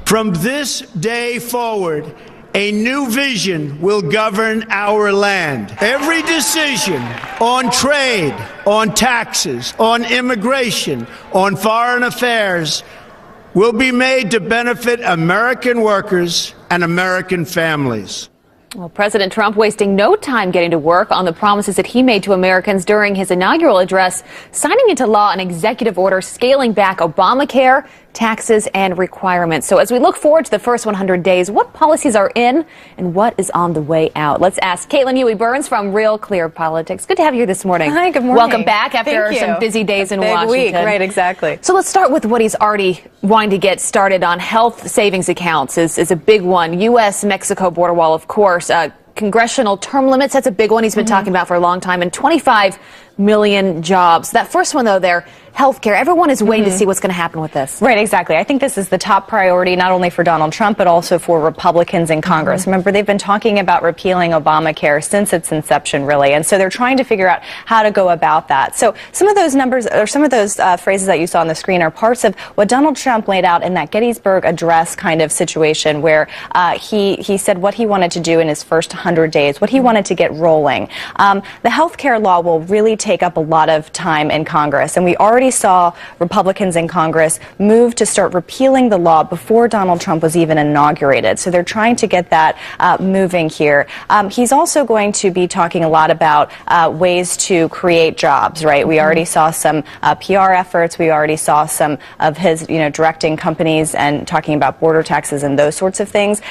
From this day forward, a new vision will govern our land. Every decision on trade, on taxes, on immigration, on foreign affairs will be made to benefit American workers and American families. Well, President Trump wasting no time getting to work on the promises that he made to Americans during his inaugural address, signing into law an executive order scaling back Obamacare, taxes, and requirements. So as we look forward to the first 100 days, what policies are in and what is on the way out? Let's ask Caitlin Huey-Burns from Real Clear Politics. Good to have you here this morning. Hi, good morning. Welcome back after some busy days in Washington. Week, right, exactly. So let's start with what he's already wanting to get started on. Health savings accounts is a big one. U.S.-Mexico border wall, of course. Congressional term limits, that's a big one he's been talking about for a long time, and 25 million jobs. That first one, though, there, healthcare. Everyone is waiting to see what's going to happen with this. Right, exactly. I think this is the top priority, not only for Donald Trump, but also for Republicans in Congress. Remember, they've been talking about repealing Obamacare since its inception, really. And so they're trying to figure out how to go about that. So some of those numbers, or some of those phrases that you saw on the screen, are parts of what Donald Trump laid out in that Gettysburg Address kind of situation, where he said what he wanted to do in his first 100 days, what he wanted to get rolling. The health care law will really take up a lot of time in Congress, and we already saw Republicans in Congress move to start repealing the law before Donald Trump was even inaugurated. So they're trying to get that moving here. He's also going to be talking a lot about ways to create jobs, right? We already saw some PR efforts. We already saw some of his, directing companies and talking about border taxes and those sorts of things.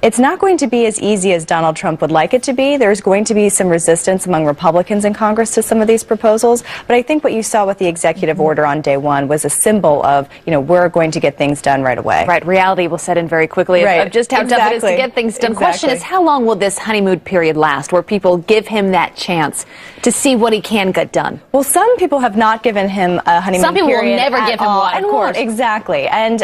It's not going to be as easy as Donald Trump would like it to be. There's going to be some resistance among Republicans in Congress to some of these proposals. But I think what you saw with the executive order on day one was a symbol of, we're going to get things done right away. Right. Reality will set in very quickly of just how tough it is to get things done. The question is, how long will this honeymoon period last, where people give him that chance to see what he can get done? Well, some people have not given him a honeymoon period. Some people will never give him one, of course. Exactly. And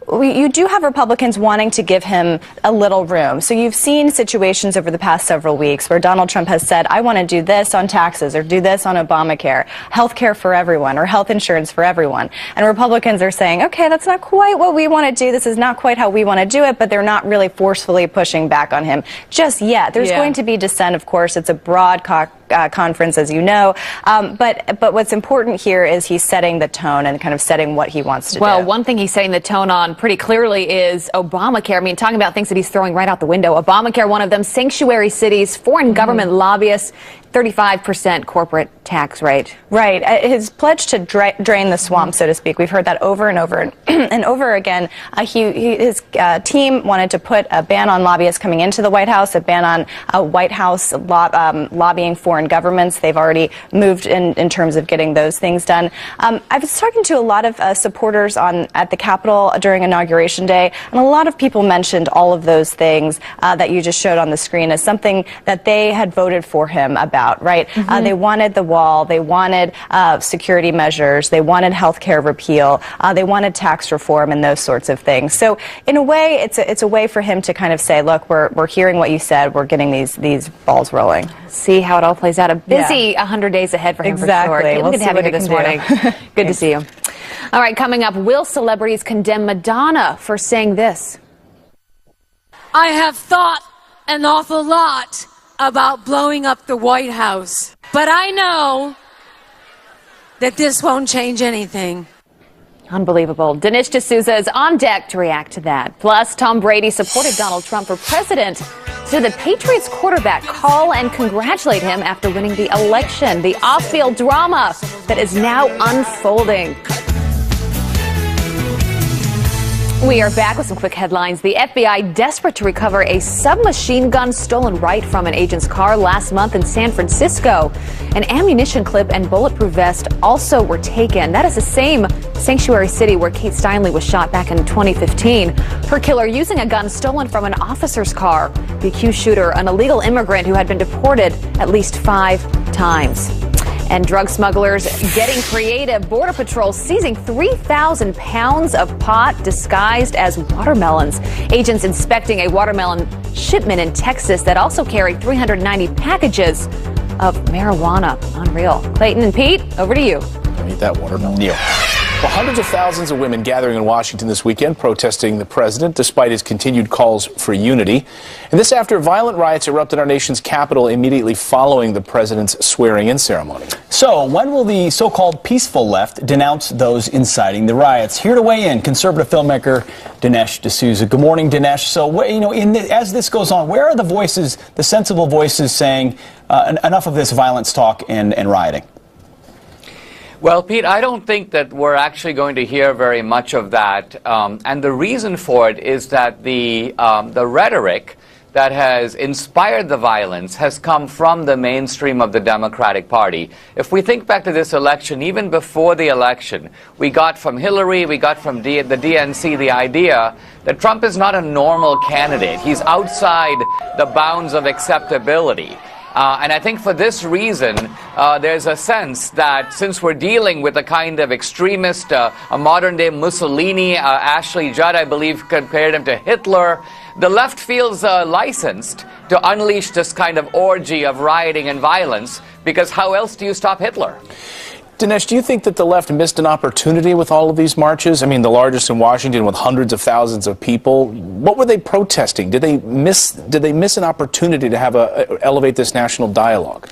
you do have Republicans wanting to give him a little room. So you've seen situations over the past several weeks where Donald Trump has said, I want to do this on taxes, or do this on Obamacare, health care for everyone, or health insurance for everyone. And Republicans are saying, okay, that's not quite what we want to do. This is not quite how we want to do it, but they're not really forcefully pushing back on him just yet. There's going to be dissent, of course. It's a broad conference, as you know. But what's important here is he's setting the tone and kind of setting what he wants to do. Well, one thing he's setting the tone on pretty clearly is Obamacare. I mean, talking about things that he's throwing right out the window. Obamacare, one of them, sanctuary cities, foreign government lobbyists, 35% corporate tax rate. Right. His pledge to drain the swamp, so to speak. We've heard that over and over and over again. His team wanted to put a ban on lobbyists coming into the White House, a ban on White House lobbying foreign governments. They've already moved in terms of getting those things done. I was talking to a lot of supporters at the Capitol during Inauguration Day, and a lot of people mentioned all of those things that you just showed on the screen as something that they had voted for him about. Right? They wanted the wall. They wanted security measures. They wanted health care repeal. They wanted tax reform and those sorts of things. So in a way, it's a way for him to kind of say, look, we're hearing what you said. We're getting these balls rolling. See how it all plays out. A busy 100 days ahead for him, for sure. We'll good to have you here this morning. Good to see you. All right, coming up, will celebrities condemn Madonna for saying this? I have thought an awful lot about blowing up the White House, but I know that this won't change anything. Unbelievable. Dinesh D'Souza is on deck to react to that. Plus, Tom Brady supported Donald Trump for president. So the Patriots quarterback call and congratulate him after winning the election. The off-field drama that is now unfolding. We are back with some quick headlines. The FBI desperate to recover a submachine gun stolen right from an agent's car last month in San Francisco. An ammunition clip and bulletproof vest also were taken. That is the same sanctuary city where Kate Steinle was shot back in 2015. Her killer using a gun stolen from an officer's car. The accused shooter, an illegal immigrant who had been deported at least 5 times. And drug smugglers getting creative. Border Patrol seizing 3,000 pounds of pot disguised as watermelons. Agents inspecting a watermelon shipment in Texas that also carried 390 packages of marijuana. Unreal. Clayton and Pete, over to you. Eat that watermelon. Yeah. Well, hundreds of thousands of women gathering in Washington this weekend protesting the president despite his continued calls for unity. And this after violent riots erupted our nation's capital immediately following the president's swearing-in ceremony. So when will the so-called peaceful left denounce those inciting the riots? Here to weigh in, conservative filmmaker Dinesh D'Souza. Good morning, Dinesh. So, as this goes on, where are the voices, the sensible voices saying enough of this violence talk and rioting? Well, Pete, I don't think that we're actually going to hear very much of that. And the reason for it is that the rhetoric that has inspired the violence has come from the mainstream of the Democratic Party. If we think back to this election, even before the election, we got from Hillary, we got from the DNC the idea that Trump is not a normal candidate. He's outside the bounds of acceptability. And I think for this reason, there's a sense that since we're dealing with a kind of extremist, a modern-day Mussolini, Ashley Judd, I believe, compared him to Hitler, the left feels licensed to unleash this kind of orgy of rioting and violence, because how else do you stop Hitler? Dinesh, do you think that the left missed an opportunity with all of these marches? I mean, the largest in Washington with hundreds of thousands of people. What were they protesting? Did they miss an opportunity to have elevate this national dialogue?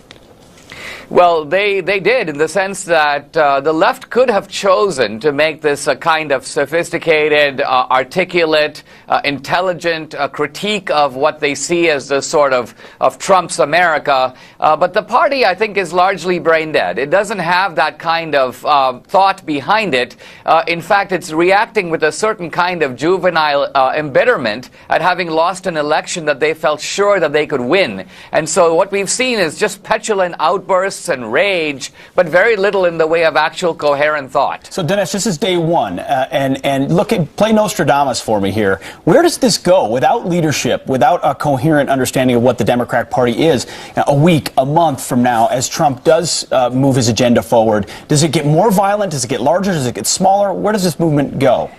Well, they did, in the sense that the left could have chosen to make this a kind of sophisticated, articulate, intelligent critique of what they see as the sort of Trump's America. But the party, I think, is largely brain dead. It doesn't have that kind of thought behind it. In fact, it's reacting with a certain kind of juvenile embitterment at having lost an election that they felt sure that they could win. And so what we've seen is just petulant outbursts and rage, but very little in the way of actual coherent thought. So, Dinesh, this is day one, and play Nostradamus for me here. Where does this go without leadership, without a coherent understanding of what the Democratic Party is? A week, a month from now, as Trump does move his agenda forward, does it get more violent? Does it get larger? Does it get smaller? Where does this movement go?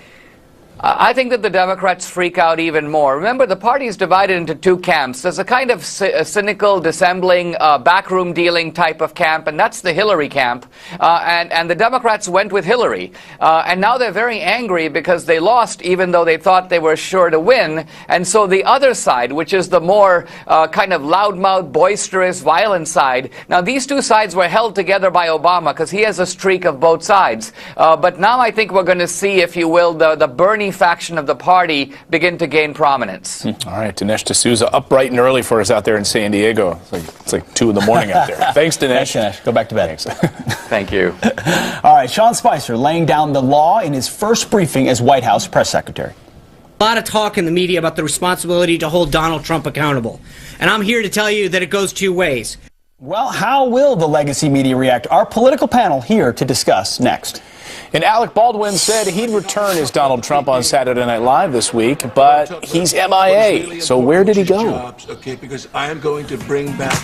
I think that the Democrats freak out even more. Remember, the party is divided into two camps. There's a kind of cynical, dissembling, backroom dealing type of camp, and that's the Hillary camp. And the Democrats went with Hillary. And now they're very angry because they lost, even though they thought they were sure to win. And so the other side, which is the more kind of loudmouth, boisterous, violent side, now these two sides were held together by Obama because he has a streak of both sides. But now I think we're going to see, if you will, the Bernie faction of the party begin to gain prominence. All right, Dinesh D'Souza up bright and early for us out there in San Diego. It's like 2 in the morning out there. Thanks, Dinesh. Thanks, Dinesh. Go back to bed. Thank you. All right, Sean Spicer laying down the law in his first briefing as White House press secretary. A lot of talk in the media about the responsibility to hold Donald Trump accountable. And I'm here to tell you that it goes two ways. Well, how will the legacy media react? Our political panel here to discuss next. And Alec Baldwin said he'd return as Donald Trump on Saturday Night Live this week, but he's MIA. So where did he go? Okay, because I am going to bring back...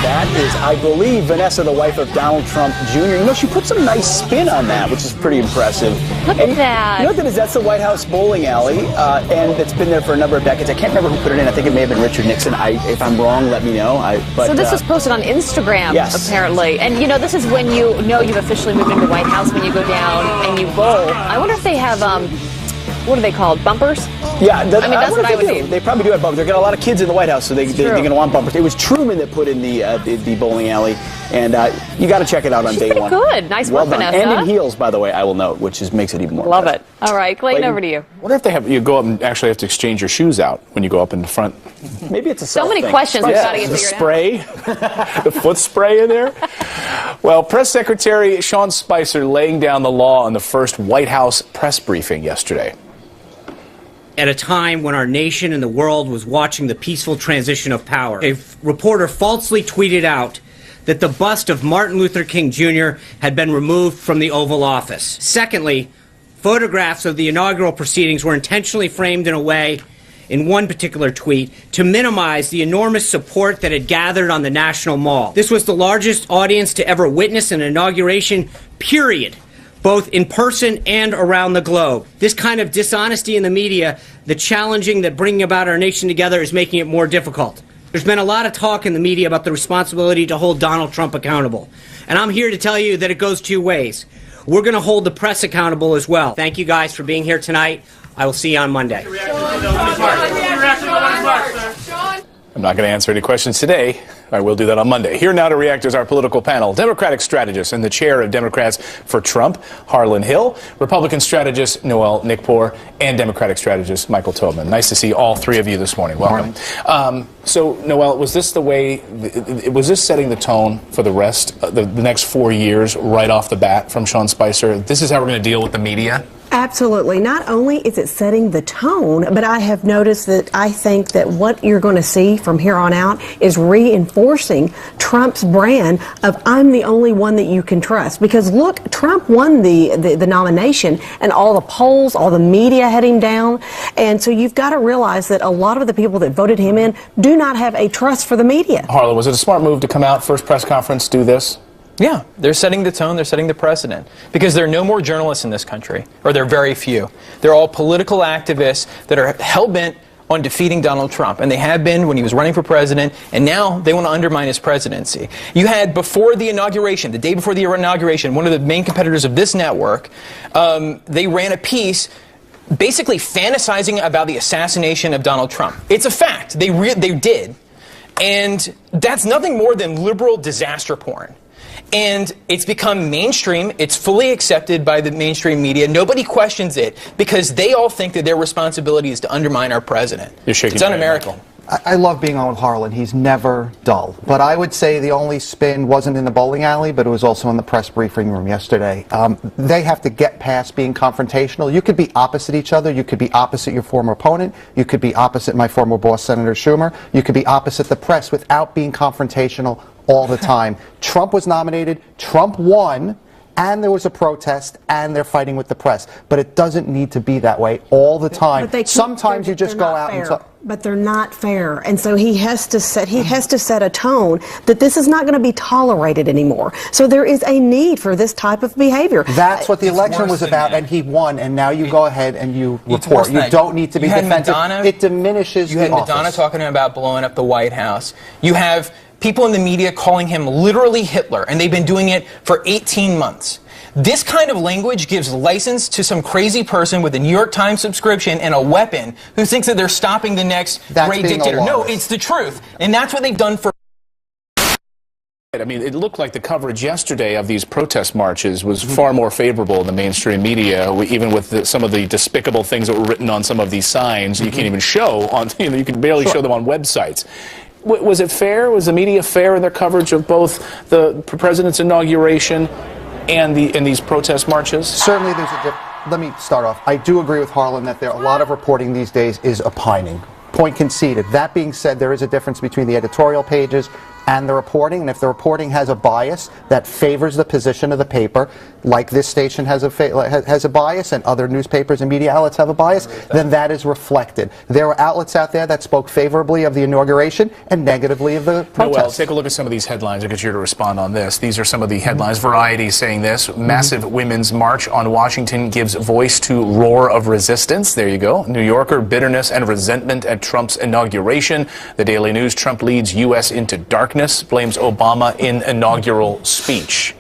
That is, I believe, Vanessa, the wife of Donald Trump Jr. You know, she put some nice spin on that, which is pretty impressive. Look at that. You know what that is? That's the White House bowling alley, and it's been there for a number of decades. I can't remember who put it in. I think it may have been Richard Nixon. If I'm wrong, let me know. So this was posted on Instagram, yes, apparently. And, you know, this is when you know you've officially moved into the White House, when you go down and you bowl. I wonder if they have... what are they called? Bumpers? Yeah, I mean, that's what I would need. They probably do have bumpers. They've got a lot of kids in the White House, so they're going to want bumpers. It was Truman that put in the bowling alley, and you got to check it out on day one. Good. Nice well work, done. Vanessa. And in heels, by the way, I will note, which makes it even more Love impressive. it. All right, Clayton, over to you. I wonder if you go up and actually have to exchange your shoes out when you go up in the front. Maybe it's a so many questions we've got to get figured out. The foot spray in there. Well, Press Secretary Sean Spicer laying down the law on the first White House press briefing yesterday. At a time when our nation and the world was watching the peaceful transition of power, a reporter falsely tweeted out that the bust of Martin Luther King Jr. had been removed from the Oval Office. Secondly, photographs of the inaugural proceedings were intentionally framed in a way, in one particular tweet, to minimize the enormous support that had gathered on the National Mall. This was the largest audience to ever witness an inauguration, period. both in person and around the globe. This kind of dishonesty in the media, the challenging that bringing about our nation together is making it more difficult. There's been a lot of talk in the media about the responsibility to hold Donald Trump accountable. And I'm here to tell you that it goes two ways. We're going to hold the press accountable as well. Thank you guys for being here tonight. I will see you on Monday. I'm not going to answer any questions today. I will do that on Monday. Here now to react is our political panel. Democratic strategist and the chair of Democrats for Trump, Harlan Hill, Republican strategist Noel Nikpour, and Democratic strategist Michael Tobman. Nice to see all three of you this morning. Welcome. So, Noel, was this setting the tone for the rest, the next 4 years right off the bat from Sean Spicer? This is how we're going to deal with the media? Absolutely. Not only is it setting the tone, but I have noticed that I think that what you're going to see from here on out is reinforcing Trump's brand of I'm the only one that you can trust. Because look, Trump won the nomination and all the polls, all the media had him down. And so you've got to realize that a lot of the people that voted him in do not have a trust for the media. Harlan, was it a smart move to come out, first press conference, do this? Yeah, they're setting the tone, they're setting the precedent. Because there are no more journalists in this country, or there are very few. They're all political activists that are hell-bent on defeating Donald Trump. And they have been when he was running for president, and now they want to undermine his presidency. You had, before the inauguration, the day before the inauguration, one of the main competitors of this network, they ran a piece basically fantasizing about the assassination of Donald Trump. It's a fact. They did. And that's nothing more than liberal disaster porn. And it's become mainstream. It's fully accepted by the mainstream media. Nobody questions it because they all think that their responsibility is to undermine our president. You're shaking. It's un-American. I love being on with Harlan. He's never dull. But I would say the only spin wasn't in the bowling alley, but it was also in the press briefing room yesterday. They have to get past being confrontational. You could be opposite each other. You could be opposite your former opponent. You could be opposite my former boss, Senator Schumer. You could be opposite the press without being confrontational all the time. Trump was nominated. Trump won. And there was a protest, and they're fighting with the press. But it doesn't need to be that way all the time. Sometimes you just go out and talk. But they're not fair, and so he has to set a tone that this is not going to be tolerated anymore. So there is a need for this type of behavior. That's what the election was about, and he won. And now you go ahead and you report. You don't need to be defensive. It diminishes the office. You had Madonna talking about blowing up the White House. You have people in the media calling him literally Hitler, and they've been doing it for 18 months. This kind of language gives license to some crazy person with a New York Times subscription and a weapon who thinks that they're stopping the next great dictator. No, it's the truth. And that's what they've done for... I mean, it looked like the coverage yesterday of these protest marches was far more favorable in the mainstream media, even with some of the despicable things that were written on some of these signs you can't even show on, you can barely show them on websites. Was it fair? Was the media fair in their coverage of both the president's inauguration and these protest marches? Certainly there's a difference. Let me start off. I do agree with Harlan that a lot of reporting these days is opining. Point conceded. That being said, there is a difference between the editorial pages and the reporting, and if the reporting has a bias that favors the position of the paper, like this station has a bias and other newspapers and media outlets have a bias, then that is reflected. There were outlets out there that spoke favorably of the inauguration and negatively of the protest. Well, take a look at some of these headlines. I'll get you to respond on this. These are some of the headlines. Variety saying this: massive women's march on Washington gives voice to roar of resistance. There you go. New Yorker: bitterness and resentment at Trump's inauguration. The Daily News: Trump leads U.S. into darkness, blames Obama in inaugural speech.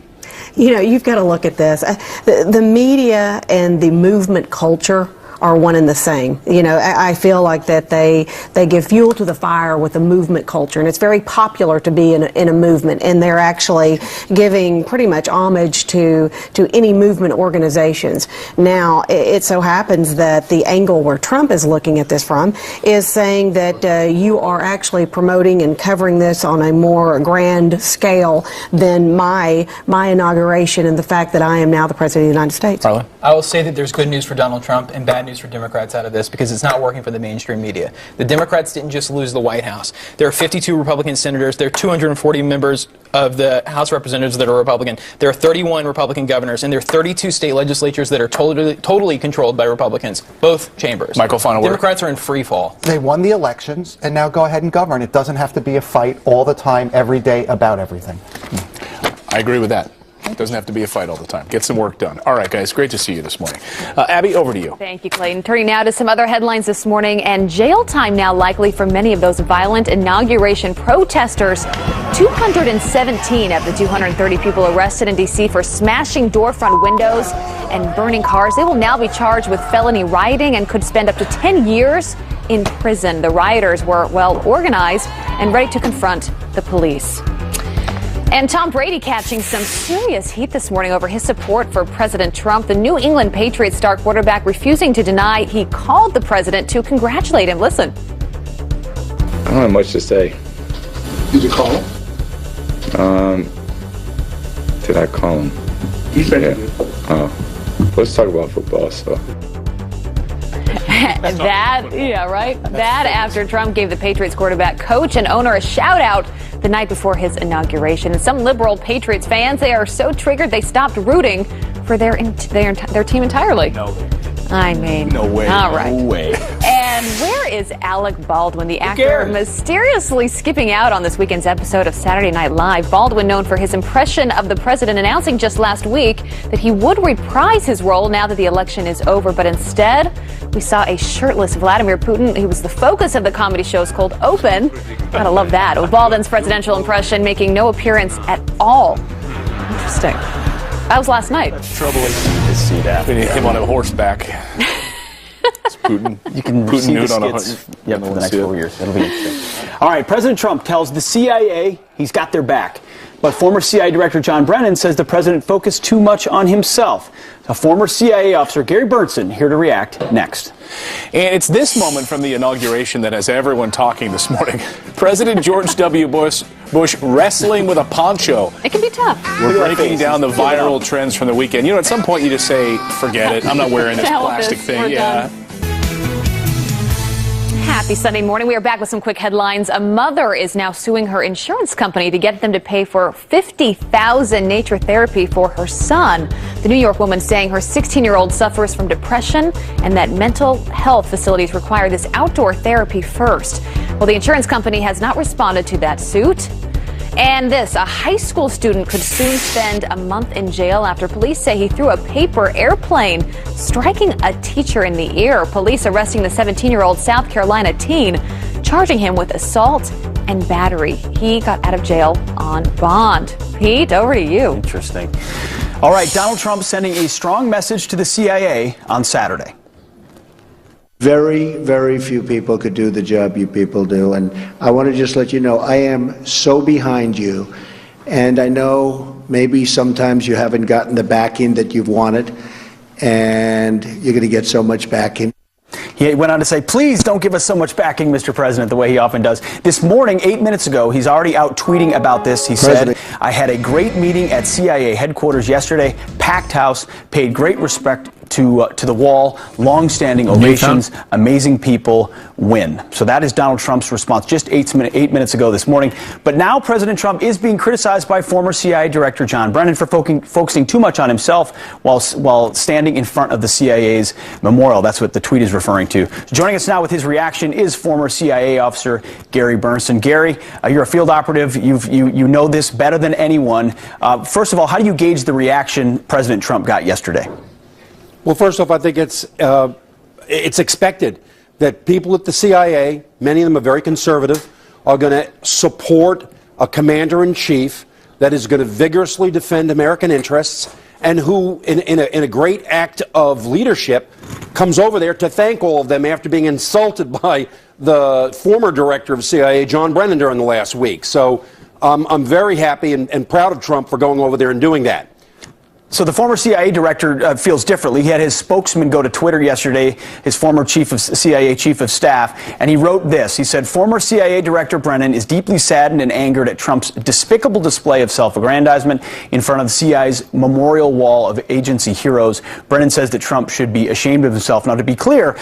You know, you've got to look at this. The media and the movement culture are one and the same. You know, I feel like that they give fuel to the fire with the movement culture, and it's very popular to be in a movement, and they're actually giving pretty much homage to any movement organizations. Now, it so happens that the angle where Trump is looking at this from is saying that you are actually promoting and covering this on a more grand scale than my inauguration and the fact that I am now the President of the United States. Harlan? I will say that there's good news for Donald Trump and bad news for Democrats out of this because it's not working for the mainstream media. The Democrats didn't just lose the White House. There are 52 Republican senators. There are 240 members of the House of Representatives that are Republican. There are 31 Republican governors, and there are 32 state legislatures that are totally controlled by Republicans, both chambers. Michael, final word. Democrats are in free fall. They won the elections, and now go ahead and govern. It doesn't have to be a fight all the time, every day, about everything. I agree with that. It doesn't have to be a fight all the time. Get some work done. All right, guys, great to see you this morning. Abby, over to you. Thank you, Clayton. Turning now to some other headlines this morning, and jail time now likely for many of those violent inauguration protesters. 217 of the 230 people arrested in D.C. for smashing door-front windows and burning cars. They will now be charged with felony rioting and could spend up to 10 years in prison. The rioters were well organized and ready to confront the police. And Tom Brady catching some serious heat this morning over his support for President Trump. The New England Patriots star quarterback refusing to deny he called the president to congratulate him. Listen. I don't have much to say. Did you call him? Did I call him? He said yeah. Oh, let's talk about football, so. That after Trump gave the Patriots quarterback, coach, and owner a shout out the night before his inauguration. And some liberal Patriots fans, they are so triggered they stopped rooting for their team entirely. No. I mean, no way. All right. No way. And where is Alec Baldwin, the actor mysteriously skipping out on this weekend's episode of Saturday Night Live? Baldwin, known for his impression of the president, announcing just last week that he would reprise his role now that the election is over. But instead, we saw a shirtless Vladimir Putin. He was the focus of the comedy show's Cold Open. Gotta love that. With Baldwin's presidential impression making no appearance at all. Interesting. That was last night. That's troubling to see that. We need him on a horseback. It's Putin. You can Putin see the nude on a skits for the next 4 years. It'll be interesting. All right, President Trump tells the CIA he's got their back. But former CIA Director John Brennan says the president focused too much on himself. A former CIA officer, Gary Berntsen, here to react next. And it's this moment from the inauguration that has everyone talking this morning. President George W. Bush wrestling with a poncho. It can be tough. We're breaking down the viral trends from the weekend. You know, at some point you just say, forget it. I'm not wearing this plastic thing. Yeah. Happy Sunday morning. We are back with some quick headlines. A mother is now suing her insurance company to get them to pay for $50,000 nature therapy for her son. The New York woman saying her 16-year-old suffers from depression and that mental health facilities require this outdoor therapy first. Well, the insurance company has not responded to that suit. And this, a high school student could soon spend a month in jail after police say he threw a paper airplane, striking a teacher in the ear. Police arresting the 17-year-old South Carolina teen, charging him with assault and battery. He got out of jail on bond. Pete, over to you. Interesting. All right, Donald Trump sending a strong message to the CIA on Saturday. Very, very few people could do the job you people do. And I want to just let you know, I am so behind you. And I know maybe sometimes you haven't gotten the backing that you've wanted. And you're going to get so much backing. He went on to say, please don't give us so much backing, Mr. President, the way he often does. This morning, 8 minutes ago, he's already out tweeting about this. He said, I had a great meeting at CIA headquarters yesterday, packed house, paid great respect to the wall, long-standing ovations, amazing people, win. So that is Donald Trump's response just 8 minutes ago this morning. But now President Trump is being criticized by former CIA Director John Brennan for focusing too much on himself while standing in front of the CIA's memorial. That's what the tweet is referring to. So joining us now with his reaction is former CIA officer Gary Berntsen. Gary, you're a field operative. You know this better than anyone. First of all, how do you gauge the reaction President Trump got yesterday? Well, first off, I think it's expected that people at the CIA, many of them are very conservative, are going to support a commander-in-chief that is going to vigorously defend American interests and who, in a great act of leadership, comes over there to thank all of them after being insulted by the former director of CIA, John Brennan, during the last week. So I'm very happy and proud of Trump for going over there and doing that. So the former CIA director feels differently. He had his spokesman go to Twitter yesterday, his former CIA chief of staff, and he wrote this. He said, former CIA Director Brennan is deeply saddened and angered at Trump's despicable display of self-aggrandizement in front of the CIA's memorial wall of agency heroes. Brennan says that Trump should be ashamed of himself. Now, to be clear,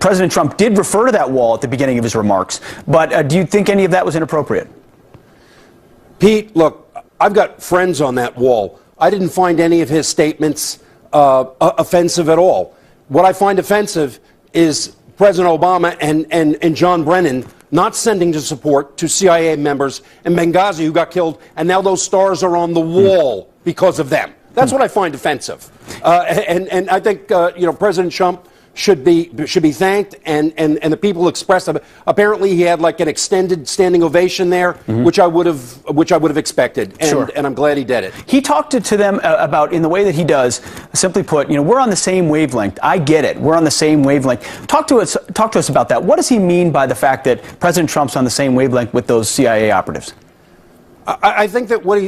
President Trump did refer to that wall at the beginning of his remarks, but do you think any of that was inappropriate? Pete, look, I've got friends on that wall. I didn't find any of his statements offensive at all. What I find offensive is President Obama and John Brennan not sending to support to CIA members in Benghazi who got killed, and now those stars are on the wall because of them. That's what I find offensive. And I think, President Trump should be thanked, and the people expressed. Apparently, he had like an extended standing ovation there, which I would have expected, and I'm glad he did it. He talked to them about, in the way that he does, simply put, we're on the same wavelength. I get it. We're on the same wavelength. Talk to us about that. What does he mean by the fact that President Trump's on the same wavelength with those CIA operatives? I think that what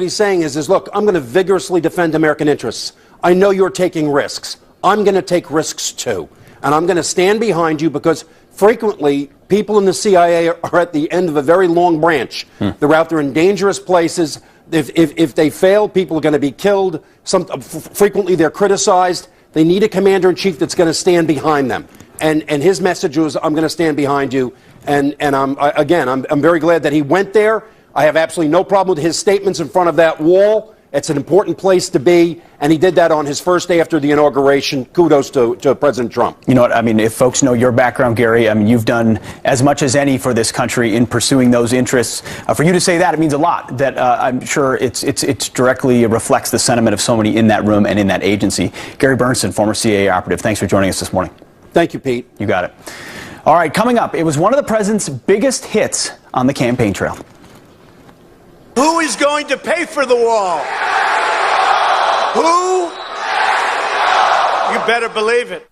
he's saying is, look, I'm going to vigorously defend American interests. I know you're taking risks. I'm going to take risks too. And I'm going to stand behind you because frequently people in the CIA are at the end of a very long branch. They're out there in dangerous places. If they fail, people are going to be killed. Frequently they're criticized. They need a commander-in-chief that's going to stand behind them. And his message was, I'm going to stand behind you. And I'm very glad that he went there. I have absolutely no problem with his statements in front of that wall. It's an important place to be, and he did that on his first day after the inauguration. Kudos to President Trump. You know what? I mean, if folks know your background, Gary, I mean, you've done as much as any for this country in pursuing those interests. For you to say that, it means a lot. That I'm sure it's directly reflects the sentiment of so many in that room and in that agency. Gary Berntsen, former CIA operative, thanks for joining us this morning. Thank you, Pete. You got it. All right, coming up, it was one of the president's biggest hits on the campaign trail. Who is going to pay for the wall? Who? You better believe it.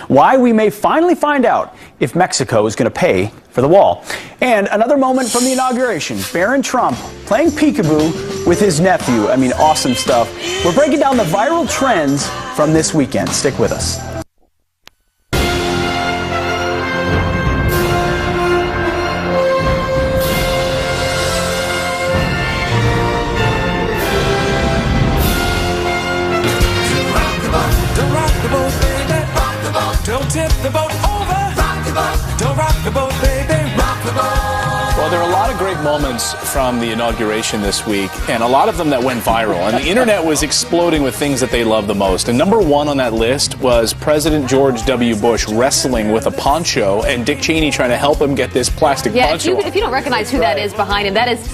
Why we may finally find out if Mexico is going to pay for the wall. And another moment from the inauguration, Barron Trump playing peekaboo with his nephew. I mean, awesome stuff. We're breaking down the viral trends from this weekend. Stick with us. Tip the boat over. Rock the boat. Don't rock the boat, baby. Rock the boat. Well, there are a lot of great moments from the inauguration this week, and a lot of them that went viral. And the internet was exploding with things that they love the most. And number one on that list was President George W. Bush wrestling with a poncho, and Dick Cheney trying to help him get this plastic poncho. If you don't recognize who that is behind him, that is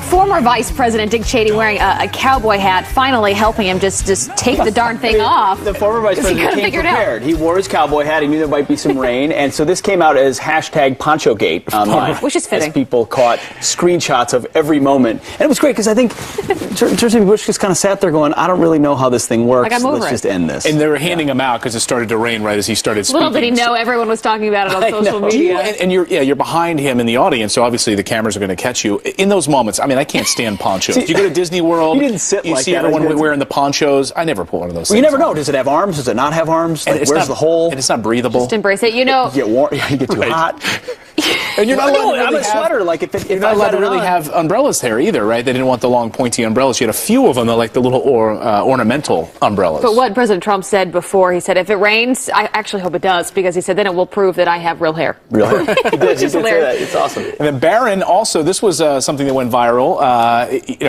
former Vice President Dick Cheney wearing a cowboy hat, finally helping him just take the darn thing off. The former Vice President came prepared. He wore his cowboy hat. He knew there might be some rain. And so this came out as hashtag PonchoGate online. Which is fitting. As people caught screenshots of every moment. And it was great because I think George W. Bush just kind of sat there going, I don't really know how this thing works. Let's just end this. And they were handing him out because it started to rain right as he started speaking. Little did he know everyone was talking about it on social media. And you're behind him in the audience, so obviously the cameras are going to catch you. In those moments, I mean, I can't stand ponchos. You go to Disney World, you see everyone wearing the ponchos. I never put one of those things. You never know. Does it have arms? Does it not have arms? Like, where's the hole? And it's not breathable. Just embrace it. You know, you get warm. You get too hot. And you're not allowed to sweater. Like you're not allowed to really have umbrellas there either, right? They didn't want the long pointy umbrellas. You had a few of them that like the little ornamental umbrellas. But what President Trump said before, he said, if it rains, I actually hope it does, because he said then it will prove that I have real hair. Real hair. He did say that. It's awesome. And then Barron also, this was something that went viral.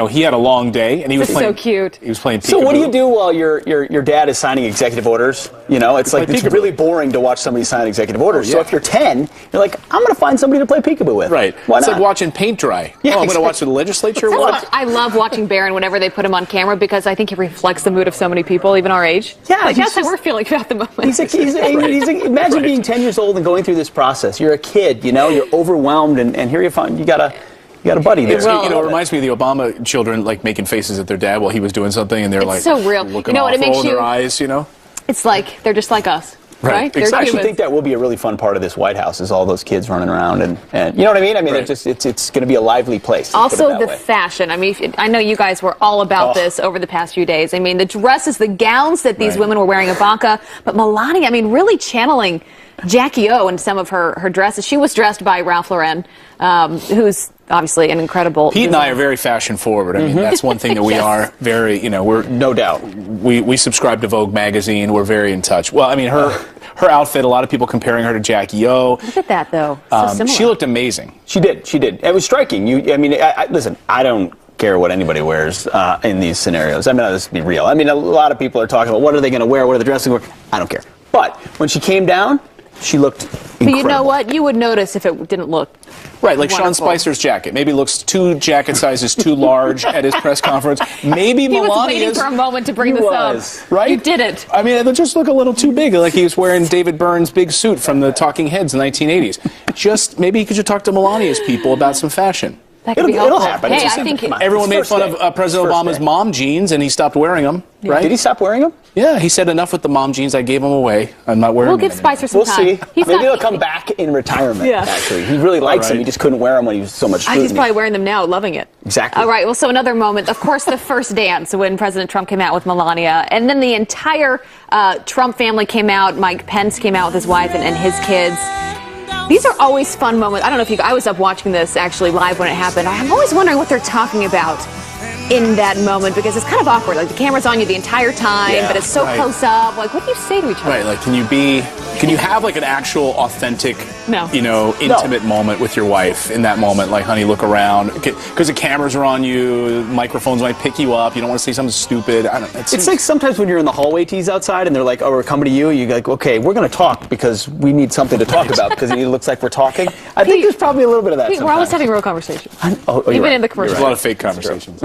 He had a long day, and he was playing. So cute. He was playing peekaboo. So what do you do while your dad is signing executive orders? You know, it's like it's really boring to watch somebody sign executive orders. So if you're 10, you're like, I'm going to find somebody to play peekaboo with. Right. Why it's not? like watching paint dry. Yeah, I'm going to watch the legislature. I love watching Barron whenever they put him on camera because I think he reflects the mood of so many people, even our age. Yeah, like, that's how we're feeling about the moment. Imagine being 10 years old and going through this process. You're a kid, you're overwhelmed, and here you got a buddy there. It reminds me of the Obama children like making faces at their dad while he was doing something, and they're like so real. Looking what it makes their eyes. It's like they're just like us. Right? I actually think that will be a really fun part of this White House is all those kids running around and you know what I mean? I mean, it's going to be a lively place. Also the fashion. I mean, I know you guys were all about this over the past few days. I mean, the dresses, the gowns that these women were wearing, Ivanka, but Melania, I mean, really channeling Jackie O in some of her dresses. She was dressed by Ralph Lauren, who's obviously an incredible Pete designer. and I are very fashion forward. I mean, that's one thing that we are very, we're no doubt. We subscribe to Vogue magazine. We're very in touch. Well, I mean, her outfit, a lot of people comparing her to Jackie O. Look at that, though. So similar. She looked amazing. She did. It was striking. Listen, I don't care what anybody wears in these scenarios. I mean, let's be real. I mean, a lot of people are talking about what are they going to wear, what are the dressing? I don't care. But when she came down, She looked incredible. But you know what? You would notice if it didn't look right, like Sean wonderful. Spicer's jacket. Maybe looks 2 jacket sizes too large at his press conference. Maybe He was Melania's... waiting for a moment to bring this up. Right? You did it. I mean, it just look a little too big, like he was wearing David Byrne's big suit from the Talking Heads in the 1980s. Just, maybe he could just talk to Melania's people about some fashion. That could be It'll helpful. happen. Hey, It's I think Everyone made fun of President Obama's mom jeans, and he stopped wearing them, right? Did he stop wearing them? Yeah, he said enough with the mom jeans. I gave them away. I'm not wearing we'll them give Spicer some We'll time. see. He's Maybe not- he'll come back in retirement, Yeah. actually. He really likes them. He just couldn't wear them when he was so much scrutiny. He's probably wearing them now, loving it. Exactly. All right, well, so another moment. Of course, the first dance when President Trump came out with Melania. And then the entire Trump family came out. Mike Pence came out with his wife and his kids. These are always fun moments. I don't know if I was up watching this actually live when it happened. I'm always wondering what they're talking about in that moment because it's kind of awkward. Like the camera's on you the entire time, but it's so close up. Like, what do you say to each other? Right, like can you have like an actual authentic, No. intimate moment with your wife in that moment? Like, honey, look around. Because the cameras are on you, microphones might pick you up. You don't want to say something stupid. I don't know. It's like sometimes when you're in the hallway tees outside and they're like, oh, we're coming to you. You're like, okay, we're going to talk because we need something to talk about because it looks like we're talking. I think there's probably a little bit of that We're sometimes. always having real conversations. You're Even right. in the commercials. There's a lot of fake conversations.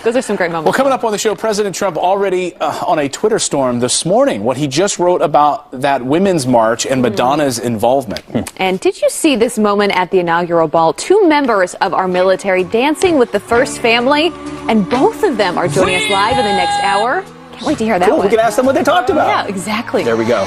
Those are some great moments. Well, coming up on the show, President Trump already on a Twitter storm this morning. What he just wrote about that women's march and Madonna's involvement. And did you see this moment at the inaugural ball? 2 members of our military dancing with the first family, and both of them are joining us live in the next hour. Can't wait to hear that Cool, one. we can ask them what they talked about. Yeah, exactly. There we go.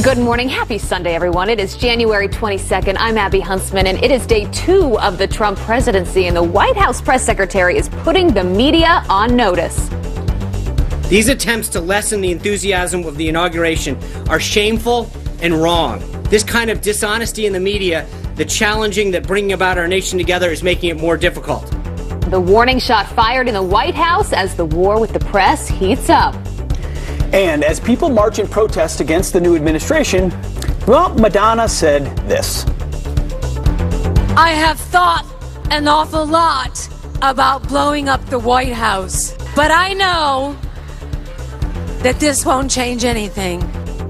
Good morning. Happy Sunday, everyone. It is January 22nd. I'm Abby Huntsman, and it is day 2 of the Trump presidency, and the White House press secretary is putting the media on notice. These attempts to lessen the enthusiasm of the inauguration are shameful and wrong. This kind of dishonesty in the media, the challenging that bringing about our nation together is making it more difficult. The warning shot fired in the White House as the war with the press heats up. And as people march in protest against the new administration, well, Madonna said this. I have thought an awful lot about blowing up the White House, but I know that this won't change anything.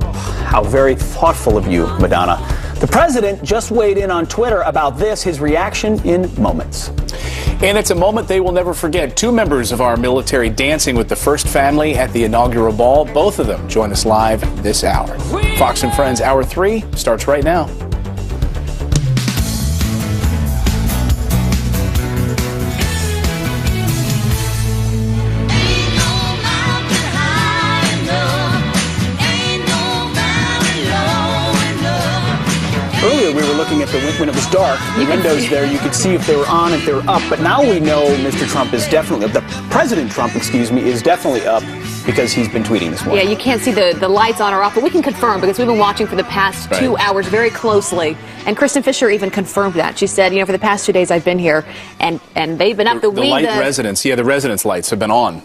How very thoughtful of you, Madonna. The president just weighed in on Twitter about this, his reaction in moments. And it's a moment they will never forget. 2 members of our military dancing with the first family at the inaugural ball. Both of them join us live this hour. Fox and Friends Hour 3 starts right now. Earlier, we were looking at when it was dark, the windows there, you could see if they were on, if they were up. But now we know Mr. Trump is definitely, President Trump, is definitely up because he's been tweeting this morning. Yeah, you can't see the lights on or off, but we can confirm because we've been watching for the past 2 hours very closely. And Kristen Fisher even confirmed that. She said, for the past 2 days I've been here, and they've been up The residence lights have been on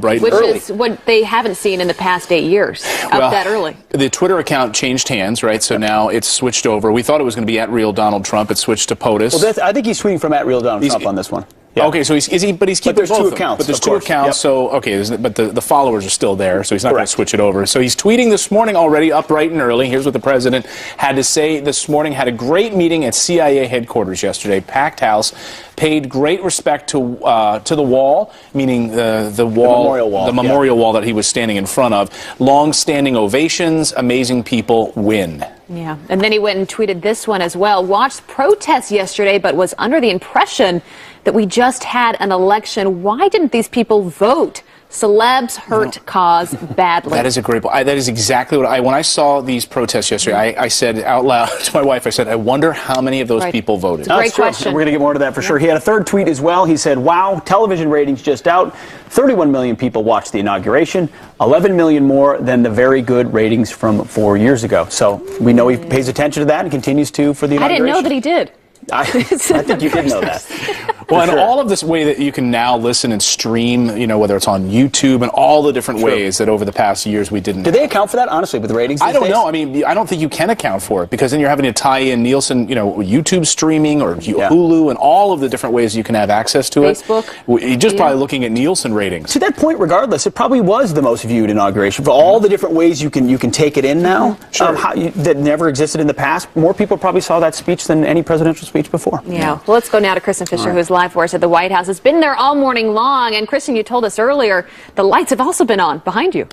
bright and which early. is what they haven't seen in the past 8 years, that early. The Twitter account changed hands, right? So now it's switched over. We thought it was going to be @RealDonaldTrump. It switched to POTUS. Well, I think he's tweeting from @RealDonaldTrump on this one. Yeah. Okay, so but he's keeping there's both 2 of them. accounts. But there's of 2 course. accounts, Yep. so okay. But the followers are still there, so he's not going to switch it over. So he's tweeting this morning already, up bright and early. Here's what the president had to say this morning. Had a great meeting at CIA headquarters yesterday, packed house. Paid great respect to the wall, meaning the wall, the memorial wall that he was standing in front of. Long-standing ovations. Amazing people win. Yeah, and then he went and tweeted this one as well. Watched protests yesterday, but was under the impression that we just had an election. Why didn't these people vote? Celebs hurt cause badly. That is a great point. That is exactly what when I saw these protests yesterday, I said out loud to my wife, I said, I wonder how many of those people voted. Great question. We're going to get more to that for sure. He had a third tweet as well. He said, wow, television ratings just out. 31 million people watched the inauguration, 11 million more than the very good ratings from 4 years ago. So we know he pays attention to that and continues to for the I inauguration. didn't know that he did. I think you did know that. Well, and all of this way that you can now listen and stream, whether it's on YouTube and all the different ways that over the past years we didn't. Do they account for that, honestly, with ratings these I don't days? know. I mean, I don't think you can account for it because then you're having to tie in Nielsen, YouTube streaming or Hulu and all of the different ways you can have access to it. Facebook. You're just probably looking at Nielsen ratings. To that point, regardless, it probably was the most viewed inauguration. For all the different ways you can take it in now, that never existed in the past, more people probably saw that speech than any presidential speech before. Yeah. Well, let's go now to Kristen Fisher, who's live for us at the White House. It's been there all morning long. And Kristen, you told us earlier the lights have also been on behind you.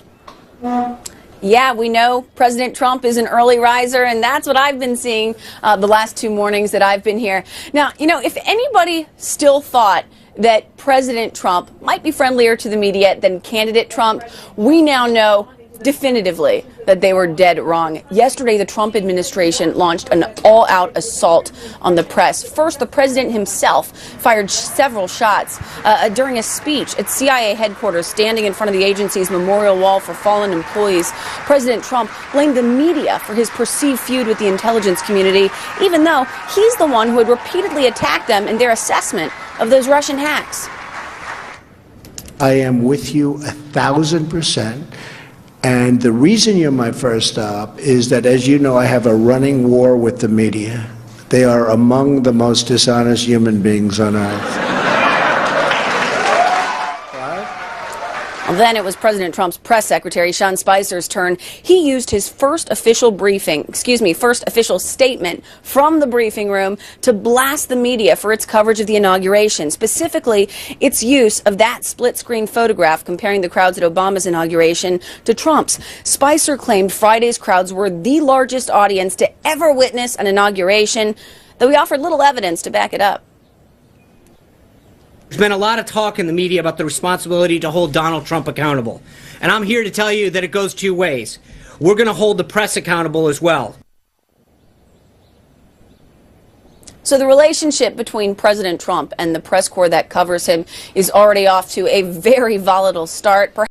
Yeah, we know President Trump is an early riser, and that's what I've been seeing the last 2 mornings that I've been here. Now, if anybody still thought that President Trump might be friendlier to the media than candidate Trump, we now know definitively that they were dead wrong. Yesterday, the Trump administration launched an all-out assault on the press. First, the president himself fired several shots during a speech at CIA headquarters, standing in front of the agency's memorial wall for fallen employees. President Trump blamed the media for his perceived feud with the intelligence community, even though he's the one who had repeatedly attacked them in their assessment of those Russian hacks. I am with you 1,000%. And the reason you're my first stop is that, as you know, I have a running war with the media. They are among the most dishonest human beings on earth. Well, then it was President Trump's press secretary, Sean Spicer's turn. He used his first official statement from the briefing room to blast the media for its coverage of the inauguration, specifically its use of that split-screen photograph comparing the crowds at Obama's inauguration to Trump's. Spicer claimed Friday's crowds were the largest audience to ever witness an inauguration, though he offered little evidence to back it up. There's been a lot of talk in the media about the responsibility to hold Donald Trump accountable. And I'm here to tell you that it goes 2 ways. We're going to hold the press accountable as well. So the relationship between President Trump and the press corps that covers him is already off to a very volatile start.